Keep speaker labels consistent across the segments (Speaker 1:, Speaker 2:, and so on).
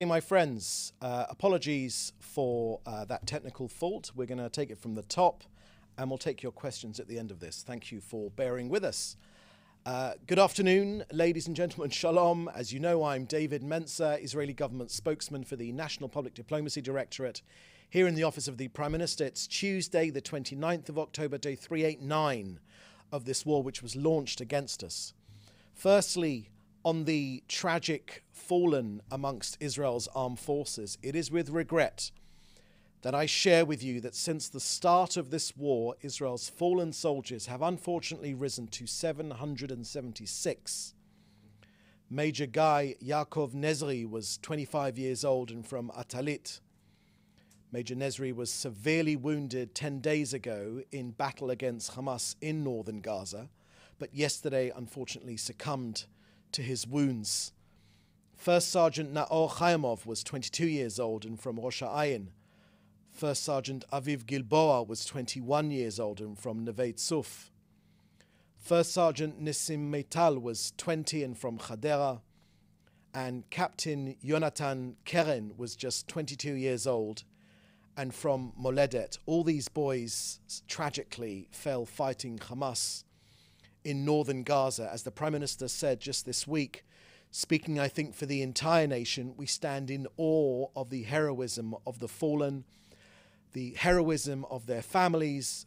Speaker 1: My friends, apologies for that technical fault. We're going to take it from the top and we'll take your questions at the end of this. Thank you for bearing with us. Good afternoon, ladies and gentlemen. Shalom. As you know, I'm David Mencer, Israeli government spokesman for the National Public Diplomacy Directorate here in the office of the Prime Minister. It's Tuesday, the 29th of October, day 389 of this war which was launched against us. Firstly, on the tragic fallen amongst Israel's armed forces, it is with regret that I share with you that since the start of this war, Israel's fallen soldiers have unfortunately risen to 776. Major Guy Yaakov Nezri was 25 years old and from Atalit. Major Nezri was severely wounded 10 days ago in battle against Hamas in northern Gaza, but yesterday unfortunately succumbed to his wounds. First Sergeant Naor Chaimov was 22 years old and from Rosh Ha'ayin. First Sergeant Aviv Gilboa was 21 years old and from Neve Tzuf. First Sergeant Nissim Meital was 20 and from Hadera. And Captain Yonatan Keren was just 22 years old and from Moledet. All these boys tragically fell fighting Hamas in northern Gaza. As the Prime Minister said just this week, speaking I think for the entire nation, we stand in awe of the heroism of the fallen, the heroism of their families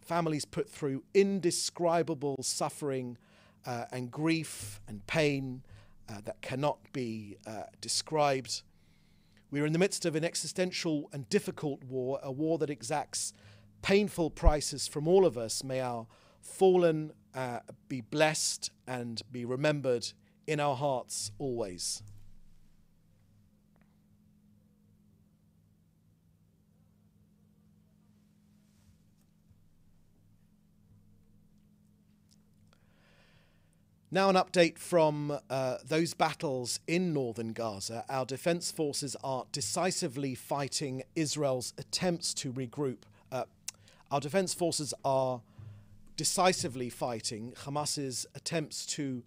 Speaker 1: put through indescribable suffering and grief and pain that cannot be described. We are in the midst of an existential and difficult war, a war that exacts painful prices from all of us. May our fallen be blessed and be remembered in our hearts always. Now an update from those battles in northern Gaza. Our defense forces are decisively fighting Israel's attempts to regroup. Our defense forces are decisively fighting Hamas's attempts to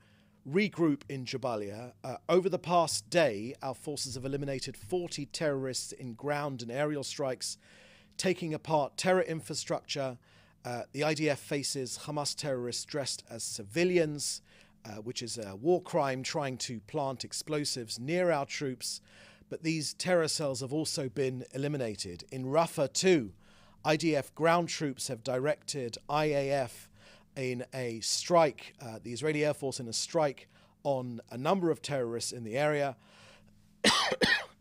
Speaker 1: regroup in Jabalia. Over the past day, our forces have eliminated 40 terrorists in ground and aerial strikes, taking apart terror infrastructure. The IDF faces Hamas terrorists dressed as civilians, which is a war crime, trying to plant explosives near our troops. But these terror cells have also been eliminated. In Rafah too, IDF ground troops have directed IAF in a strike, the Israeli Air Force in a strike on a number of terrorists in the area.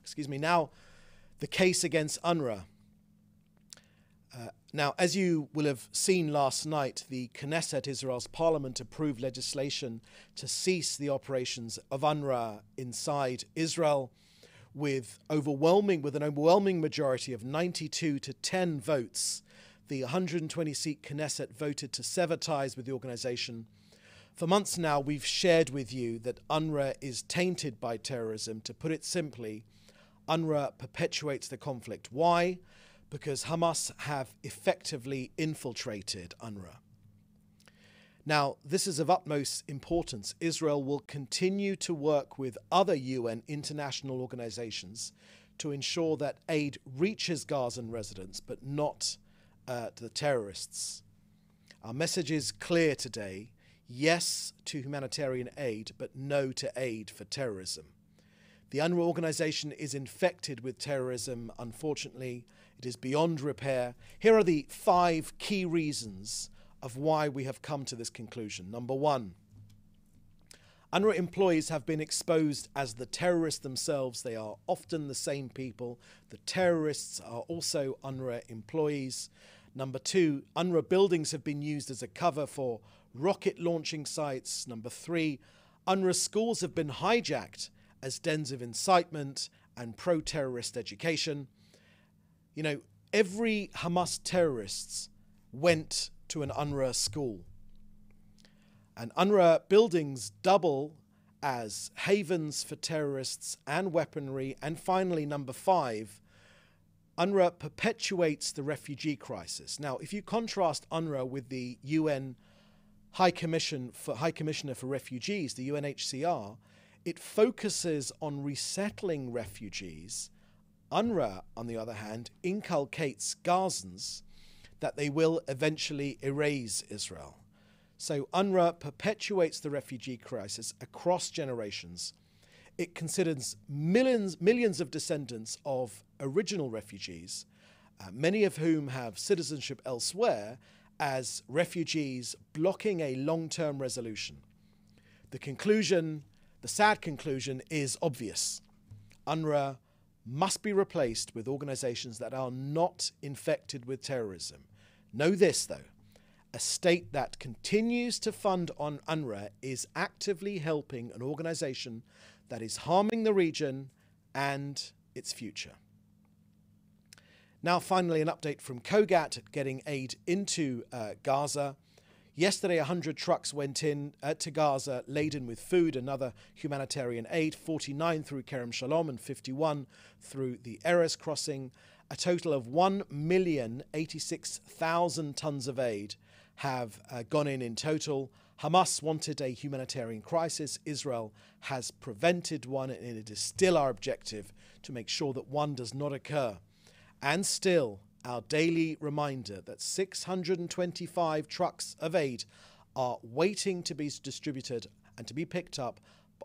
Speaker 1: Excuse me. Now, the case against UNRWA. Now, as you will have seen last night, the Knesset, Israel's parliament, approved legislation to cease the operations of UNRWA inside Israel with an overwhelming majority of 92 to 10 votes. The 120-seat Knesset voted to sever ties with the organization. For months now, we've shared with you that UNRWA is tainted by terrorism. To put it simply, UNRWA perpetuates the conflict. Why? Because Hamas have effectively infiltrated UNRWA. Now, this is of utmost importance. Israel will continue to work with other UN international organizations to ensure that aid reaches Gazan residents, but not the terrorists. Our message is clear today: yes to humanitarian aid, but no to aid for terrorism. The UNRWA organization is infected with terrorism, unfortunately. It is beyond repair. Here are the 5 key reasons of why we have come to this conclusion. Number 1, UNRWA employees have been exposed as the terrorists themselves. They are often the same people. The terrorists are also UNRWA employees. Number 2, UNRWA buildings have been used as a cover for rocket launching sites. Number 3, UNRWA schools have been hijacked as dens of incitement and pro-terrorist education. You know, every Hamas terrorist went to an UNRWA school. And UNRWA buildings double as havens for terrorists and weaponry. And finally, number 5, UNRWA perpetuates the refugee crisis. Now, if you contrast UNRWA with the UN High Commissioner for Refugees, the UNHCR, it focuses on resettling refugees UNRWA, on the other hand, inculcates Gazans that they will eventually erase Israel. So UNRWA perpetuates the refugee crisis across generations. It considers millions of descendants of original refugees, many of whom have citizenship elsewhere, as refugees blocking a long-term resolution. The sad conclusion is obvious. UNRWA must be replaced with organizations that are not infected with terrorism. Know this, though. A state that continues to fund on UNRWA is actively helping an organization that is harming the region and its future. Now, finally, an update from COGAT getting aid into Gaza. Yesterday, 100 trucks went in to Gaza laden with food and other humanitarian aid, 49 through Kerem Shalom and 51 through the Erez crossing. A total of 1,086,000 tons of aid have gone in total. Hamas wanted a humanitarian crisis. Israel has prevented one, and it is still our objective to make sure that one does not occur. And still, our daily reminder that 625 trucks of aid are waiting to be distributed and to be picked up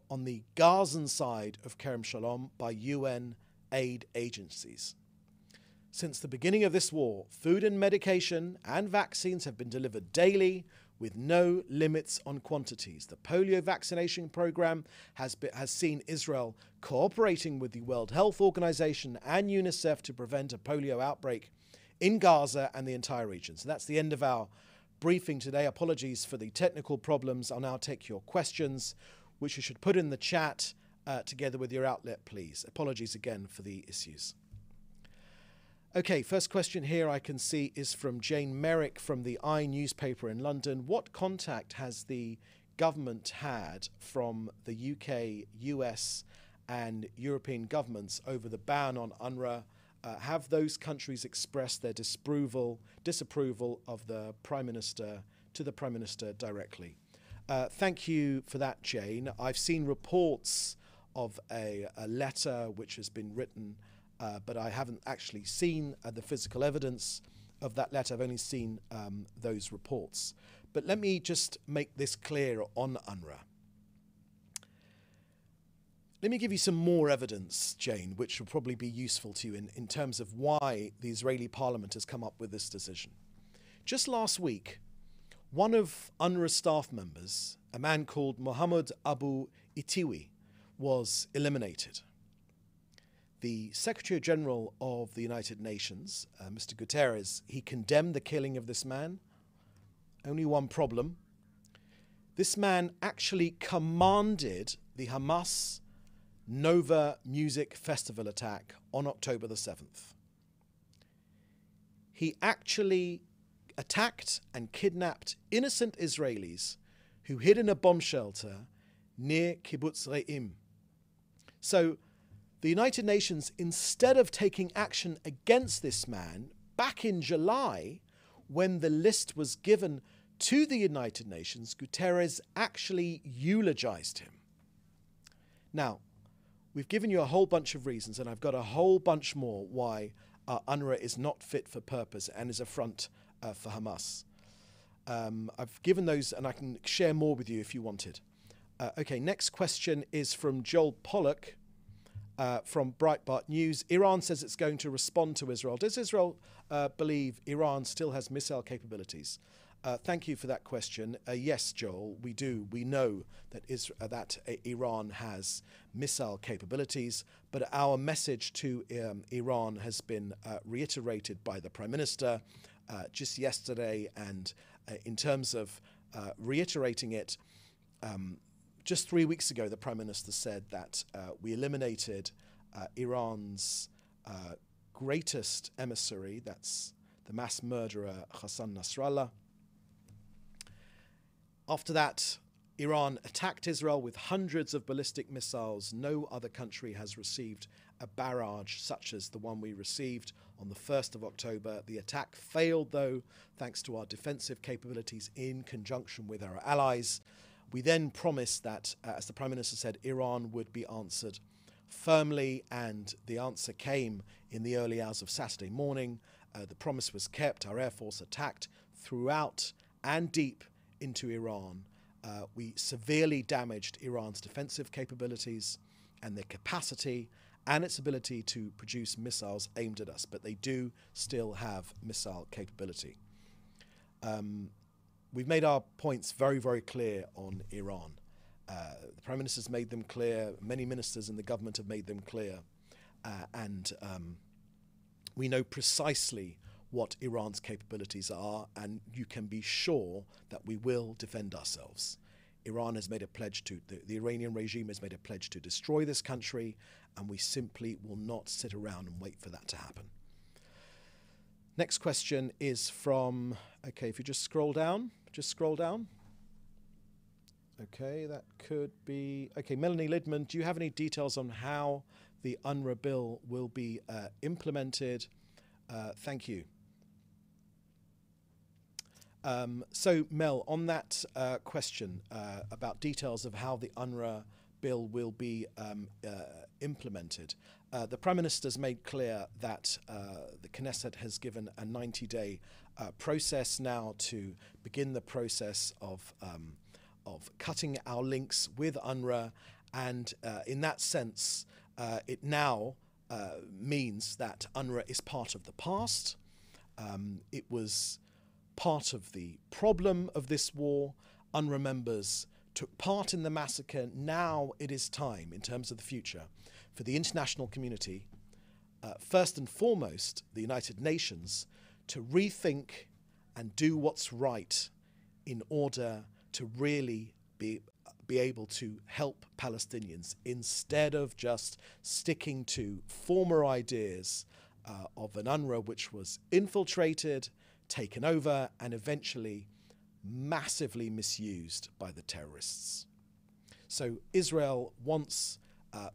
Speaker 1: on the Gazan side of Kerem Shalom by UN aid agencies. Since the beginning of this war, food and medication and vaccines have been delivered daily with no limits on quantities. The polio vaccination program has seen Israel cooperating with the World Health Organization and UNICEF to prevent a polio outbreak in Gaza and the entire region. So that's the end of our briefing today. Apologies for the technical problems. I'll now take your questions, which you should put in the chat together with your outlet, please. Apologies again for the issues. Okay, first question here I can see is from Jane Merrick from the I newspaper in London. What contact has the government had from the UK, US and European governments over the ban on UNRWA? Have those countries expressed their disapproval of the Prime Minister to the Prime Minister directly? Thank you for that, Jane. I've seen reports of a letter which has been written, but I haven't actually seen the physical evidence of that letter. I've only seen those reports. But let me just make this clear on UNRWA. Let me give you some more evidence, Jane, which will probably be useful to you in terms of why the Israeli parliament has come up with this decision. Just last week, one of UNRWA staff members, a man called Mohammed Abu Itiwi, was eliminated. The Secretary General of the United Nations, Mr. Guterres, he condemned the killing of this man. Only one problem. This man actually commanded the Hamas Nova Music Festival attack on October the 7th. He actually attacked and kidnapped innocent Israelis who hid in a bomb shelter near Kibbutz Re'im. So the United Nations, instead of taking action against this man, back in July, when the list was given to the United Nations, Guterres actually eulogized him. Now, we've given you a whole bunch of reasons, and I've got a whole bunch more why UNRWA is not fit for purpose and is a front for Hamas. I've given those, and I can share more with you if you wanted. Okay, next question is from Joel Pollock from Breitbart News. Iran says it's going to respond to Israel. Does Israel believe Iran still has missile capabilities? Thank you for that question. Yes, Joel, we do. We know that Iran has missile capabilities, but our message to Iran has been reiterated by the Prime Minister just yesterday, and in terms of reiterating it, just 3 weeks ago, the Prime Minister said that we eliminated Iran's greatest emissary, that's the mass murderer Hassan Nasrallah. After that, Iran attacked Israel with hundreds of ballistic missiles. No other country has received a barrage such as the one we received on the 1st of October. The attack failed, though, thanks to our defensive capabilities in conjunction with our allies. We then promised that, as the Prime Minister said, Iran would be answered firmly, and the answer came in the early hours of Saturday morning. The promise was kept. Our Air Force attacked throughout and deep into Iran. We severely damaged Iran's defensive capabilities and their capacity and its ability to produce missiles aimed at us, but they do still have missile capability. We've made our points very, very clear on Iran. The Prime Minister's made them clear, many ministers in the government have made them clear, and we know precisely what Iran's capabilities are, and you can be sure that we will defend ourselves. Iran has made a pledge to, the Iranian regime has made a pledge to destroy this country, and we simply will not sit around and wait for that to happen. Next question is from, okay, if you just scroll down. Okay, that could be, okay, Melanie Lidman, do you have any details on how the UNRWA bill will be implemented? Thank you. So, Mel, on that question about details of how the UNRWA bill will be implemented, the Prime Minister's made clear that the Knesset has given a 90-day process now to begin the process of cutting our links with UNRWA, and in that sense, it now means that UNRWA is part of the past. It was part of the problem of this war. UNRWA members took part in the massacre. Now it is time, in terms of the future, for the international community, first and foremost the United Nations, to rethink and do what's right in order to really be able to help Palestinians, instead of just sticking to former ideas of an UNRWA which was infiltrated, taken over, and eventually massively misused by the terrorists. So Israel wants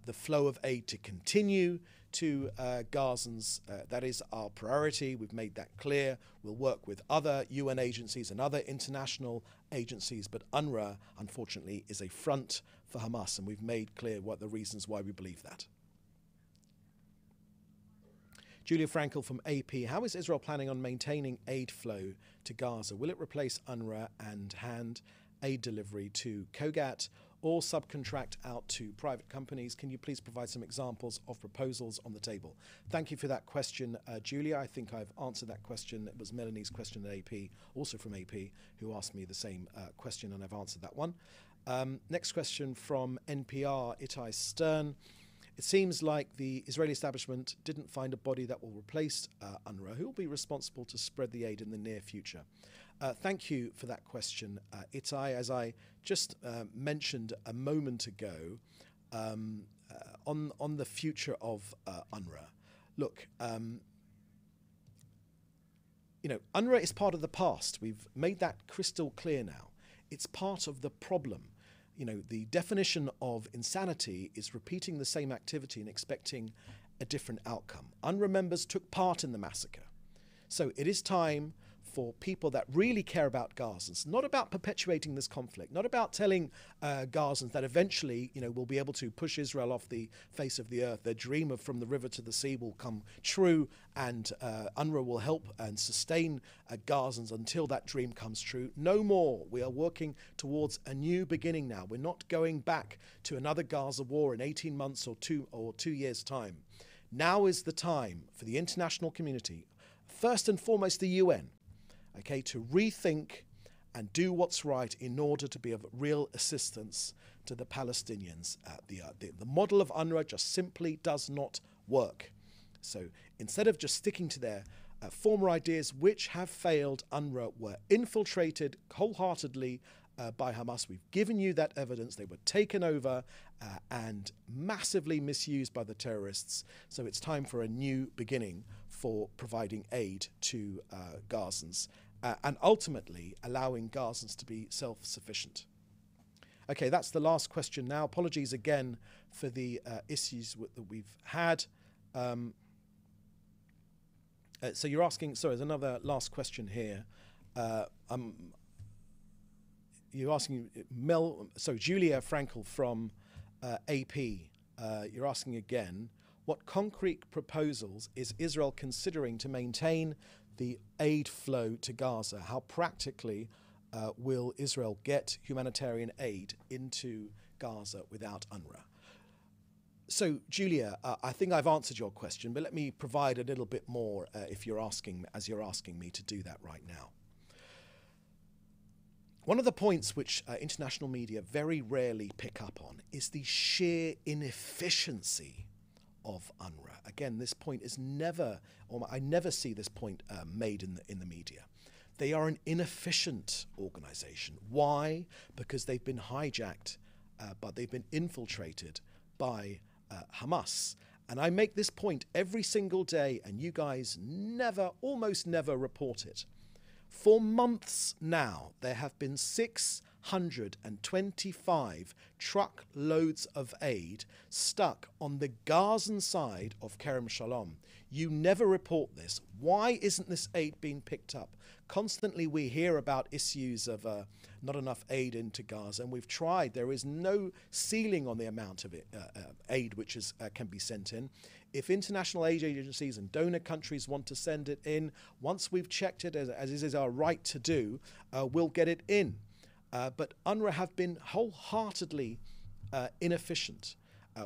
Speaker 1: the flow of aid to continue to Gazans. That is our priority. We've made that clear. We'll work with other UN agencies and other international agencies, but UNRWA, unfortunately, is a front for Hamas, and we've made clear what the reasons why we believe that. Julia Frankel from AP, how is Israel planning on maintaining aid flow to Gaza? Will it replace UNRWA and hand aid delivery to Kogat, or subcontract out to private companies? Can you please provide some examples of proposals on the table? Thank you for that question, Julia. I think I've answered that question. It was Melanie's question at AP, also from AP, who asked me the same question, and I've answered that one. Next question from NPR, Itai Stern. It seems like the Israeli establishment didn't find a body that will replace UNRWA. Who will be responsible to spread the aid in the near future? Thank you for that question, Itai. As I just mentioned a moment ago, on the future of UNRWA, look, UNRWA is part of the past. We've made that crystal clear now. It's part of the problem. The definition of insanity is repeating the same activity and expecting a different outcome. UNRWA members took part in the massacre. So it is time for people that really care about Gazans, not about perpetuating this conflict, not about telling Gazans that eventually, we'll be able to push Israel off the face of the earth. Their dream of from the river to the sea will come true, and UNRWA will help and sustain Gazans until that dream comes true. No more. We are working towards a new beginning now. We're not going back to another Gaza war in 18 months or 2 years' time. Now is the time for the international community, first and foremost the UN, to rethink and do what's right in order to be of real assistance to the Palestinians. The model of UNRWA just simply does not work. So instead of just sticking to their former ideas, which have failed, UNRWA were infiltrated wholeheartedly by Hamas. We've given you that evidence. They were taken over and massively misused by the terrorists. So it's time for a new beginning for providing aid to Gazans and ultimately allowing Gazans to be self-sufficient. Okay, that's the last question now. Apologies again for the issues that we've had. So you're asking, sorry, there's another last question here. You're asking Julia Frankel from AP. you're asking again, what concrete proposals is Israel considering to maintain the aid flow to Gaza? How practically will Israel get humanitarian aid into Gaza without UNRWA? So, Julia, I think I've answered your question, but let me provide a little bit more as you're asking me to do that right now. One of the points which international media very rarely pick up on is the sheer inefficiency of UNRWA. Again, this point is never, or I never see this point made in the media. They are an inefficient organization. Why? Because they've been hijacked, but they've been infiltrated by Hamas. And I make this point every single day, and you guys almost never report it. For months now, there have been 625 truckloads of aid stuck on the Gazan side of Kerem Shalom. You never report this. Why isn't this aid being picked up? Constantly we hear about issues of not enough aid into Gaza, and we've tried. There is no ceiling on the amount of aid which can be sent in. If international aid agencies and donor countries want to send it in, once we've checked it, as is our right to do, we'll get it in. But UNRWA have been wholeheartedly inefficient.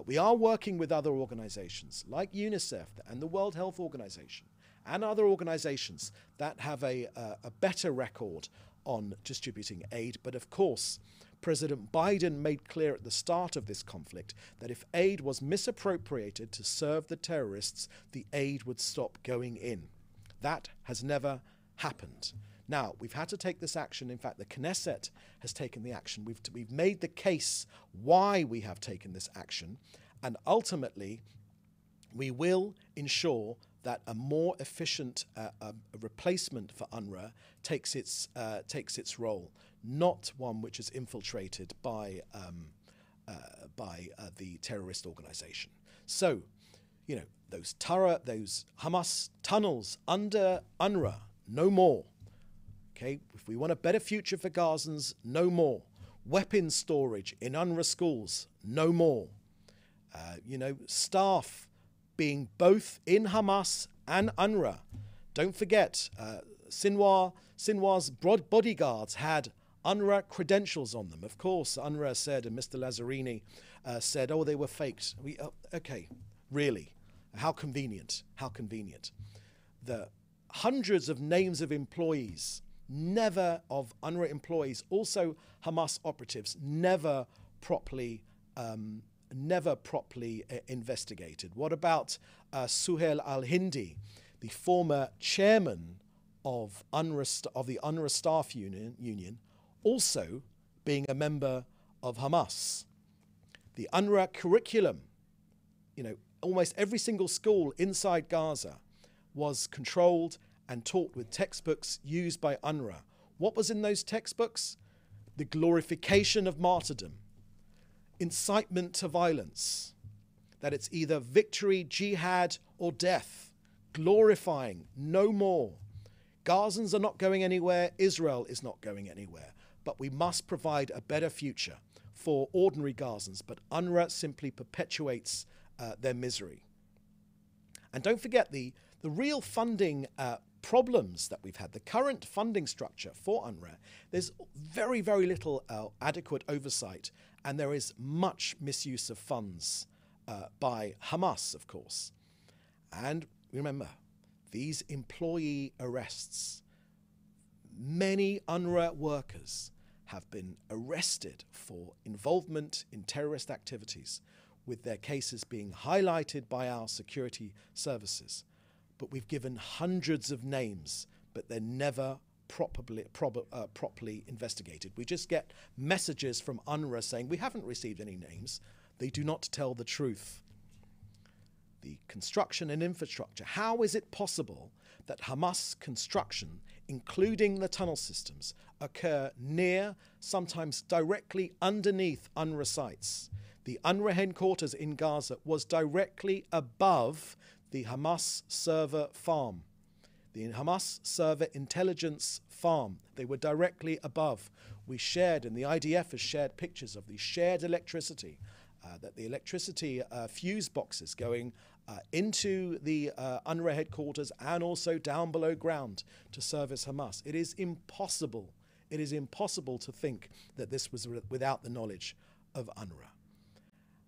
Speaker 1: We are working with other organizations like UNICEF and the World Health Organization and other organizations that have a better record on distributing aid. But of course, President Biden made clear at the start of this conflict that if aid was misappropriated to serve the terrorists, the aid would stop going in. That has never happened. Now, we've had to take this action. In fact, the Knesset has taken the action. We've made the case why we have taken this action, and ultimately, we will ensure that a more efficient replacement for UNRWA takes its role, not one which is infiltrated by the terrorist organization. So, you know, those Hamas tunnels under UNRWA, no more. Okay, if we want a better future for Gazans, no more. Weapons storage in UNRWA schools, no more. Staff being both in Hamas and UNRWA. Don't forget, Sinwar's bodyguards had UNRWA credentials on them. Of course, UNRWA said, and Mr. Lazzarini said, oh, they were faked. Okay, really? How convenient, how convenient. The hundreds of names of employees, never of UNRWA employees, also Hamas operatives, never properly investigated. What about Suhail al-Hindi, the former chairman of the UNRWA staff union, also being a member of Hamas? The UNRWA curriculum, almost every single school inside Gaza was controlled and taught with textbooks used by UNRWA. What was in those textbooks? The glorification of martyrdom, incitement to violence, that it's either victory, jihad, or death, glorifying, no more. Gazans are not going anywhere, Israel is not going anywhere, but we must provide a better future for ordinary Gazans, but UNRWA simply perpetuates their misery. And don't forget the real funding problems that we've had. The current funding structure for UNRWA, there's very, very little adequate oversight, and there is much misuse of funds by Hamas, of course. And remember, these employee arrests, many UNRWA workers have been arrested for involvement in terrorist activities, with their cases being highlighted by our security services. But we've given hundreds of names, but they're never properly investigated. We just get messages from UNRWA saying, we haven't received any names. They do not tell the truth. The construction and infrastructure. How is it possible that Hamas construction, including the tunnel systems, occur near, sometimes directly underneath UNRWA sites? The UNRWA headquarters in Gaza was directly above the Hamas server farm, the Hamas server intelligence farm. They were directly above. We shared, and the IDF has shared pictures of the shared electricity that the electricity fuse boxes going into the UNRWA headquarters and also down below ground to service Hamas. It is impossible. It is impossible to think that this was without the knowledge of UNRWA.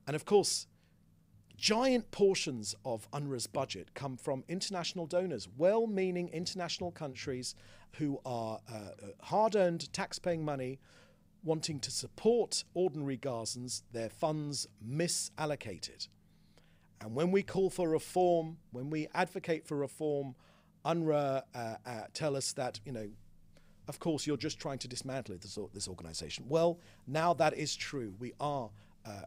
Speaker 1: And of course, giant portions of UNRWA's budget come from international donors, well-meaning international countries who are hard-earned tax-paying money wanting to support ordinary Gazans, their funds misallocated. And when we call for reform, when we advocate for reform, UNRWA tell us that, of course, you're just trying to dismantle this organization. Well, now that is true. We are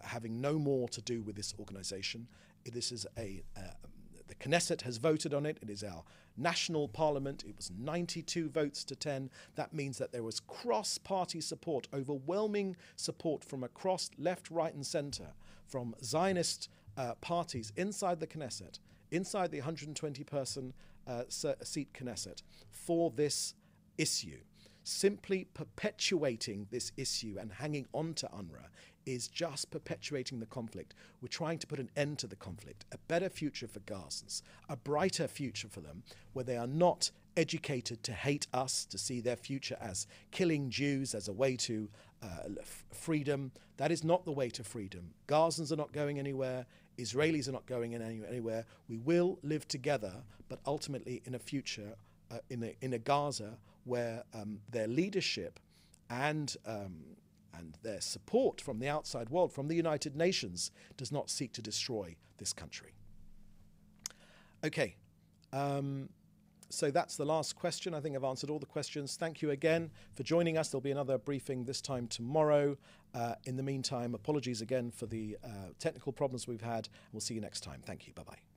Speaker 1: having no more to do with this organization. This is the Knesset has voted on it. It is our national parliament. It was 92 votes to 10. That means that there was cross-party support, overwhelming support from across left, right, and center, from Zionist parties inside the Knesset, inside the 120-person seat Knesset, for this issue. Simply perpetuating this issue and hanging on to UNRWA is just perpetuating the conflict. We're trying to put an end to the conflict, a better future for Gazans, a brighter future for them, where they are not educated to hate us, to see their future as killing Jews as a way to freedom. That is not the way to freedom. Gazans are not going anywhere. Israelis are not going anywhere. We will live together, but ultimately in a future, in a Gaza where their leadership and their support from the outside world, from the United Nations, does not seek to destroy this country. Okay, so that's the last question. I think I've answered all the questions. Thank you again for joining us. There'll be another briefing this time tomorrow. In the meantime, apologies again for the technical problems we've had. We'll see you next time. Thank you. Bye-bye.